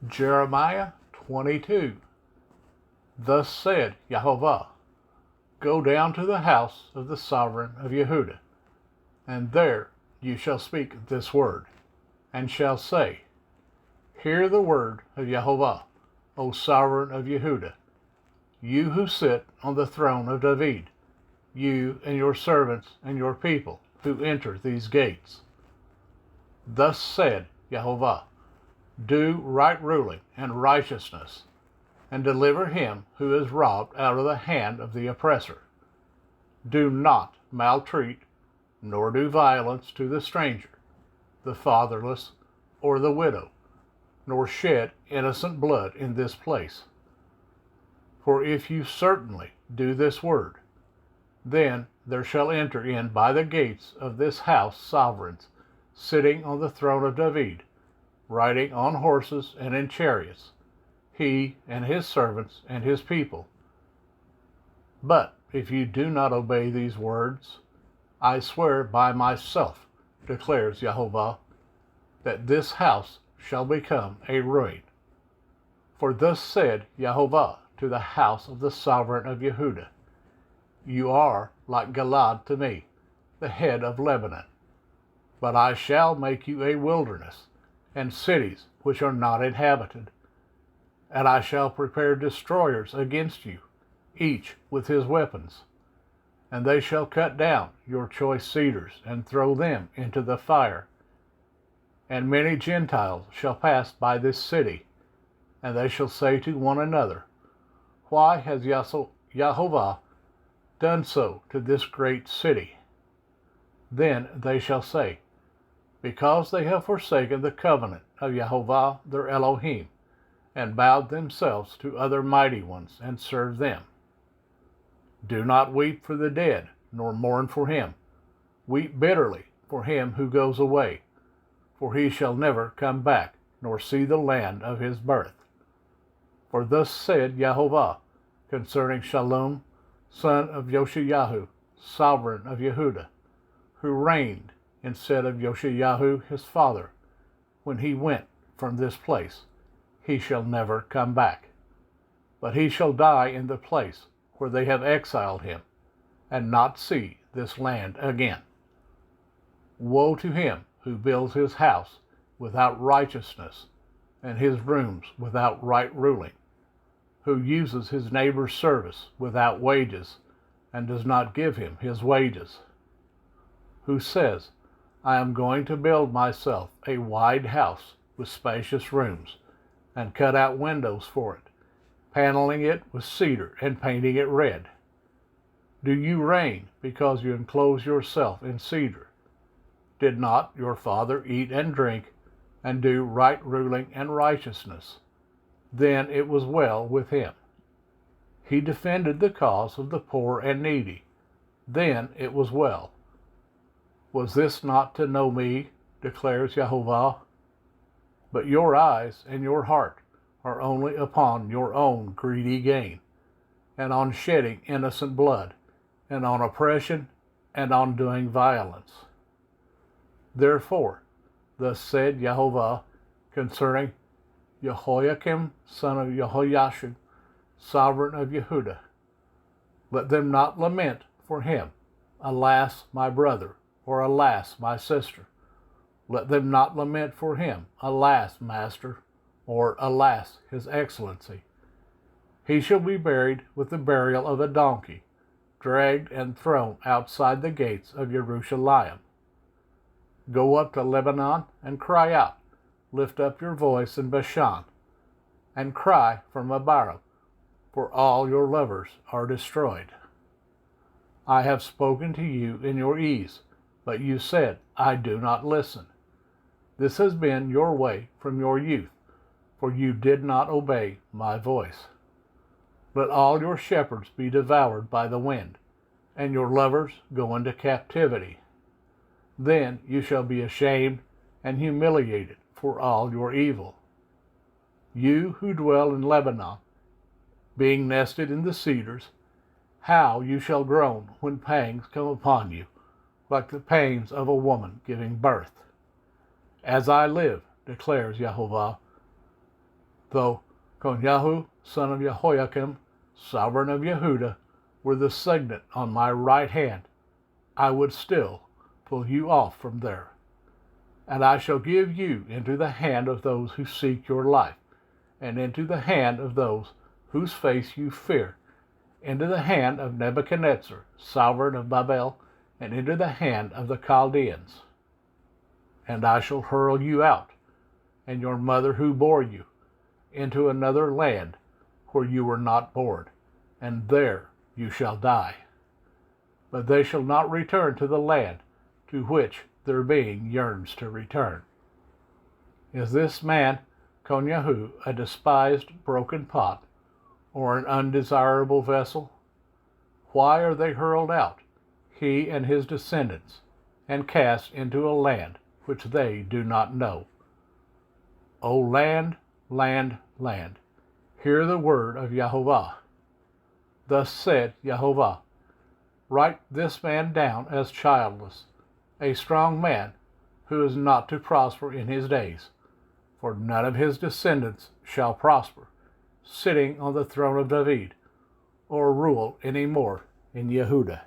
Jeremiah 22. Thus said Yahovah, Go down to the house of the sovereign of Yehuda, and there you shall speak this word, and shall say, Hear the word of Yahovah, O sovereign of Yehuda, you who sit on the throne of David, you and your servants and your people who enter these gates. Thus said Yahovah, Do right ruling and righteousness, and deliver him who is robbed out of the hand of the oppressor. Do not maltreat, nor do violence to the stranger, the fatherless, or the widow, nor shed innocent blood in this place. For if you certainly do this word, then there shall enter in by the gates of this house sovereigns, sitting on the throne of David, riding on horses and in chariots, he and his servants and his people. But if you do not obey these words, I swear by myself, declares Yahovah, that this house shall become a ruin. For thus said Yahovah to the house of the sovereign of Yehuda, You are like Gilad to me, the head of Lebanon. But I shall make you a wilderness, and cities which are not inhabited. And I shall prepare destroyers against you, each with his weapons. And they shall cut down your choice cedars, and throw them into the fire. And many Gentiles shall pass by this city, and they shall say to one another, Why has Yahovah done so to this great city? Then they shall say, Because they have forsaken the covenant of Yahovah their Elohim, and bowed themselves to other mighty ones, and served them. Do not weep for the dead, nor mourn for him. Weep bitterly for him who goes away, for he shall never come back, nor see the land of his birth. For thus said Yahovah concerning Shallum, son of Yoshiyahu, sovereign of Yehuda, who reigned instead of Yoshiyahu his father, when he went from this place, he shall never come back, but he shall die in the place where they have exiled him, and not see this land again. Woe to him who builds his house without righteousness, and his rooms without right ruling, who uses his neighbor's service without wages, and does not give him his wages, who says, I am going to build myself a wide house with spacious rooms, and cut out windows for it, paneling it with cedar and painting it red. Do you reign because you enclose yourself in cedar? Did not your father eat and drink, and do right ruling and righteousness? Then it was well with him. He defended the cause of the poor and needy. Then it was well. Was this not to know me, declares Yahovah? But your eyes and your heart are only upon your own greedy gain, and on shedding innocent blood, and on oppression, and on doing violence. Therefore, thus said Yahovah concerning Jehoiakim, son of Jehoiashib, sovereign of Yehuda, Let them not lament for him, Alas, my brother, or alas, my sister. Let them not lament for him, Alas, master, or alas, his excellency. He shall be buried with the burial of a donkey, dragged and thrown outside the gates of Jerusalem. Go up to Lebanon and cry out. Lift up your voice in Bashan, and cry from Abarim, for all your lovers are destroyed. I have spoken to you in your ease, but you said, I do not listen. This has been your way from your youth, for you did not obey my voice. Let all your shepherds be devoured by the wind, and your lovers go into captivity. Then you shall be ashamed and humiliated for all your evil. You who dwell in Lebanon, being nested in the cedars, how you shall groan when pangs come upon you, like the pains of a woman giving birth. As I live, declares Yahovah, though Konyahu, son of Jehoiakim, sovereign of Yehuda, were the signet on my right hand, I would still pull you off from there. And I shall give you into the hand of those who seek your life, and into the hand of those whose face you fear, into the hand of Nebuchadnezzar, sovereign of Babel, and into the hand of the Chaldeans. And I shall hurl you out, and your mother who bore you, into another land where you were not born, and there you shall die. But they shall not return to the land to which their being yearns to return. Is this man, Konyahu, a despised broken pot, or an undesirable vessel? Why are they hurled out, he and his descendants, and cast into a land which they do not know? O land, land, land, hear the word of Yahovah. Thus said Yahovah, write this man down as childless, a strong man who is not to prosper in his days, for none of his descendants shall prosper, sitting on the throne of David, or rule any more in Yehuda.